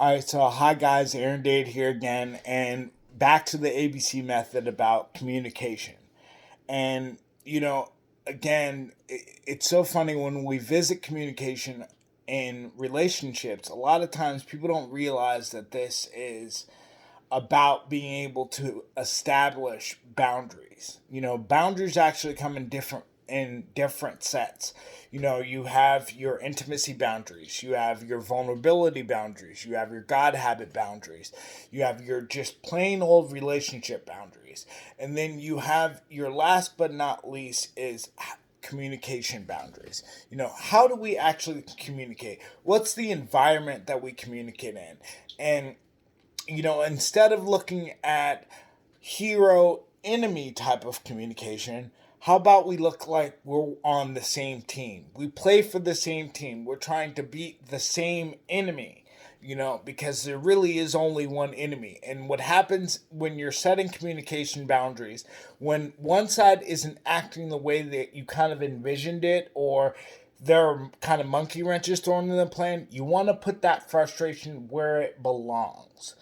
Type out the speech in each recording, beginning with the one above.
All right, so hi guys, Aaron Dade here again, and back to the ABC method about communication. And you know, again, it's so funny when we visit communication in relationships. A lot of times, people don't realize that this is about being able to establish boundaries. Boundaries actually come in different sets. You have your intimacy boundaries, you have your vulnerability boundaries, you have your God habit boundaries, you have your just plain old relationship boundaries, and then you have your last but not least is communication boundaries. How do we actually communicate? What's the environment that we communicate in? And instead of looking at hero enemy type of communication, how about we look like we're on the same team? We play for the same team. We're trying to beat the same enemy, because there really is only one enemy. And what happens when you're setting communication boundaries, when one side isn't acting the way that you kind of envisioned it, or there are kind of monkey wrenches thrown in the plan, you want to put that frustration where it belongs.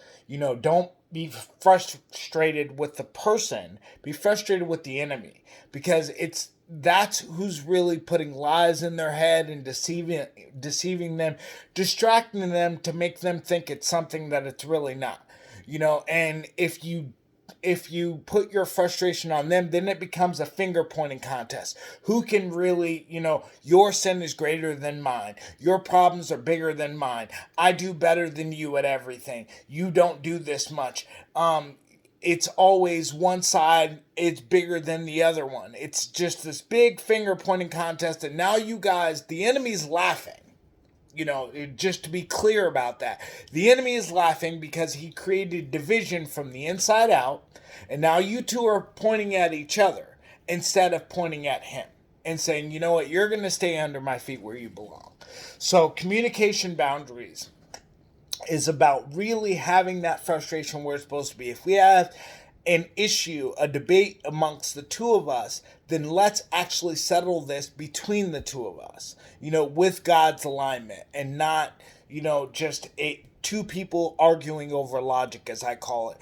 Don't be frustrated with the person, be frustrated with the enemy, because that's who's really putting lies in their head and deceiving them, distracting them to make them think it's something that it's really not. And if you put your frustration on them, then it becomes a finger pointing contest. Who can really, your sin is greater than mine. Your problems are bigger than mine. I do better than you at everything. You don't do this much. It's always one side, it's bigger than the other one. It's just this big finger pointing contest. And now you guys, the enemy's laughing. Just to be clear about that, the enemy is laughing because he created division from the inside out, and now you two are pointing at each other instead of pointing at him and saying, you know what, you're going to stay under my feet where you belong. So, communication boundaries is about really having that frustration where it's supposed to be. If we have an issue, a debate amongst the two of us, then let's actually settle this between the two of us, with God's alignment, and not, just two people arguing over logic, as I call it.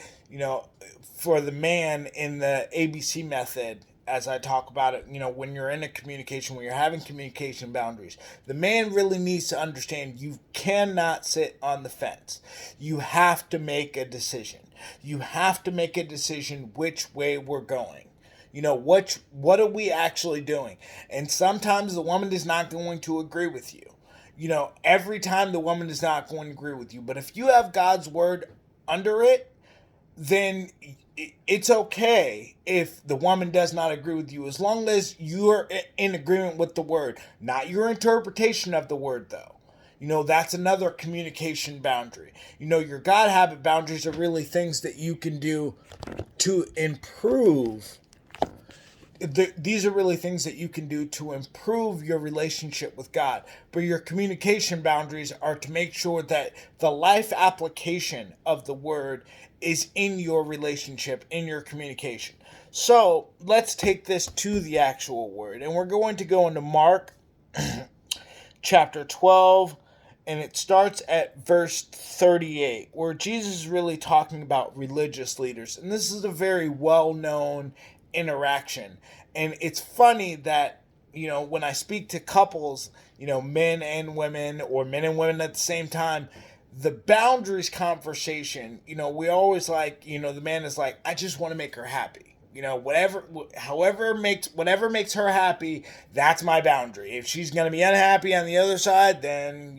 For the man in the ABC method, as I talk about it, when you're in a communication, when you're having communication boundaries, the man really needs to understand you cannot sit on the fence. You have to make a decision. You have to make a decision which way we're going. What are we actually doing? And sometimes the woman is not going to agree with you. Every time the woman is not going to agree with you. But if you have God's word under it, then it's okay if the woman does not agree with you, as long as you're in agreement with the word, not your interpretation of the word, though. That's another communication boundary. Your God habit boundaries are really things that you can do to improve. These are really things that you can do to improve your relationship with God. But your communication boundaries are to make sure that the life application of the word is in your relationship, in your communication. So let's take this to the actual word. And we're going to go into Mark chapter 12, and it starts at verse 38, where Jesus is really talking about religious leaders. And this is a very well known interaction. And it's funny that, when I speak to couples, men and women, or men and women at the same time, the boundaries conversation, we always like, the man is like, I just want to make her happy. Whatever makes her happy, that's my boundary. If she's going to be unhappy on the other side, then,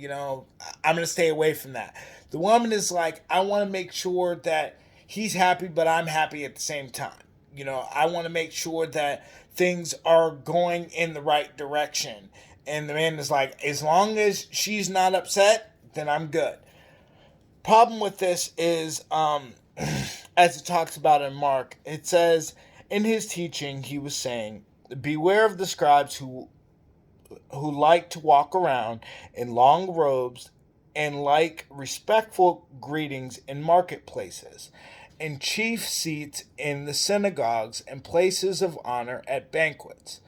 I'm going to stay away from that. The woman is like, I want to make sure that he's happy, but I'm happy at the same time. I want to make sure that things are going in the right direction. And the man is like, as long as she's not upset, then I'm good. Problem with this is, as it talks about in Mark, it says, in his teaching, he was saying, beware of the scribes who like to walk around in long robes and like respectful greetings in marketplaces, and chief seats in the synagogues and places of honor at banquets,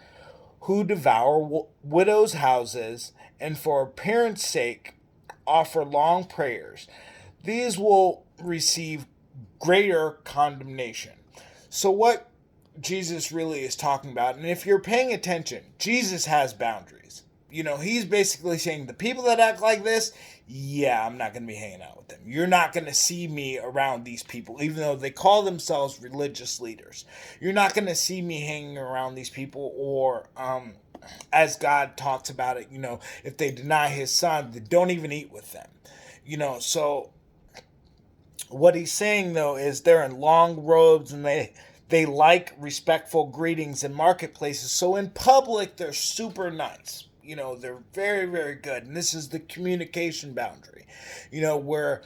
who devour widows' houses, and for appearance sake offer long prayers. these will receive greater condemnation. So, what Jesus really is talking about, and if you're paying attention, Jesus has boundaries. He's basically saying the people that act like this, yeah, I'm not going to be hanging out with them. You're not going to see me around these people, even though they call themselves religious leaders. You're not going to see me hanging around these people, or as God talks about it, if they deny his son, they don't even eat with them. So what he's saying though is they're in long robes and they like respectful greetings in marketplaces. So in public, they're super nice. They're very, very good. And this is the communication boundary, where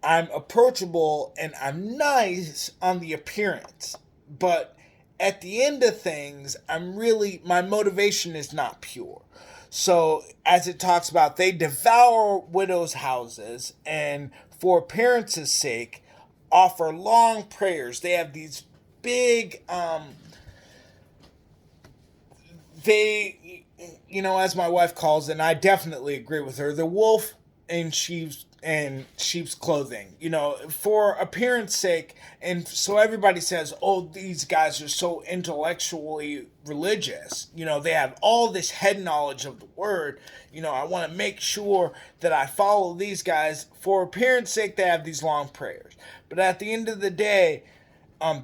I'm approachable and I'm nice on the appearance. But at the end of things, my motivation is not pure. So, as it talks about, they devour widows' houses and, for appearance's sake, offer long prayers. They have these big, as my wife calls it, and I definitely agree with her, the wolf in sheep's clothing, for appearance sake. And so everybody says, oh, these guys are so intellectually religious. They have all this head knowledge of the word. I want to make sure that I follow these guys. For appearance sake, they have these long prayers. But at the end of the day,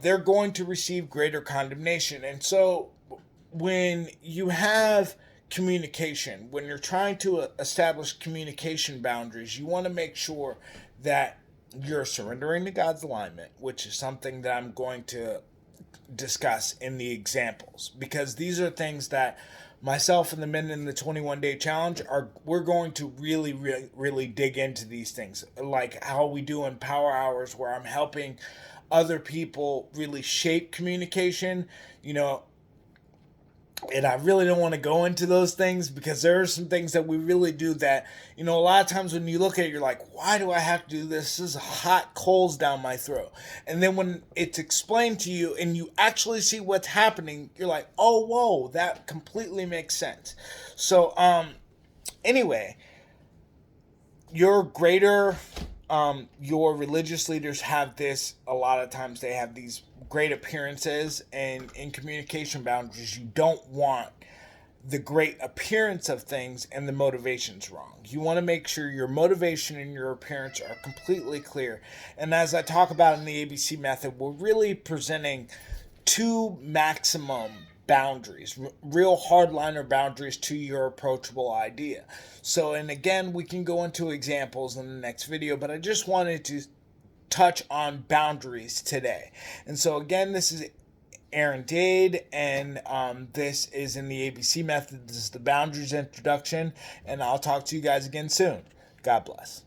they're going to receive greater condemnation. And so when you have communication, when you're trying to establish communication boundaries, you want to make sure that you're surrendering to God's alignment, which is something that I'm going to discuss in the examples, because these are things that myself and the men in the 21-day challenge we're going to really, really, really dig into these things, like how we do in power hours, where I'm helping other people really shape communication, and I really don't want to go into those things, because there are some things that we really do that, a lot of times when you look at it, you're like, why do I have to do this? This is hot coals down my throat. And then when it's explained to you and you actually see what's happening, you're like, oh, whoa, that completely makes sense. So, anyway, your religious leaders have this, a lot of times they have these great appearances, and in communication boundaries, you don't want the great appearance of things and the motivation's wrong. You want to make sure your motivation and your appearance are completely clear. And as I talk about in the ABC method, we're really presenting two maximum boundaries, real hardliner boundaries to your approachable idea. So, and again, we can go into examples in the next video, but I just wanted to touch on boundaries today. And so again, this is Aaron Dade, and this is in the ABC method. This is the boundaries introduction, and I'll talk to you guys again soon. God bless.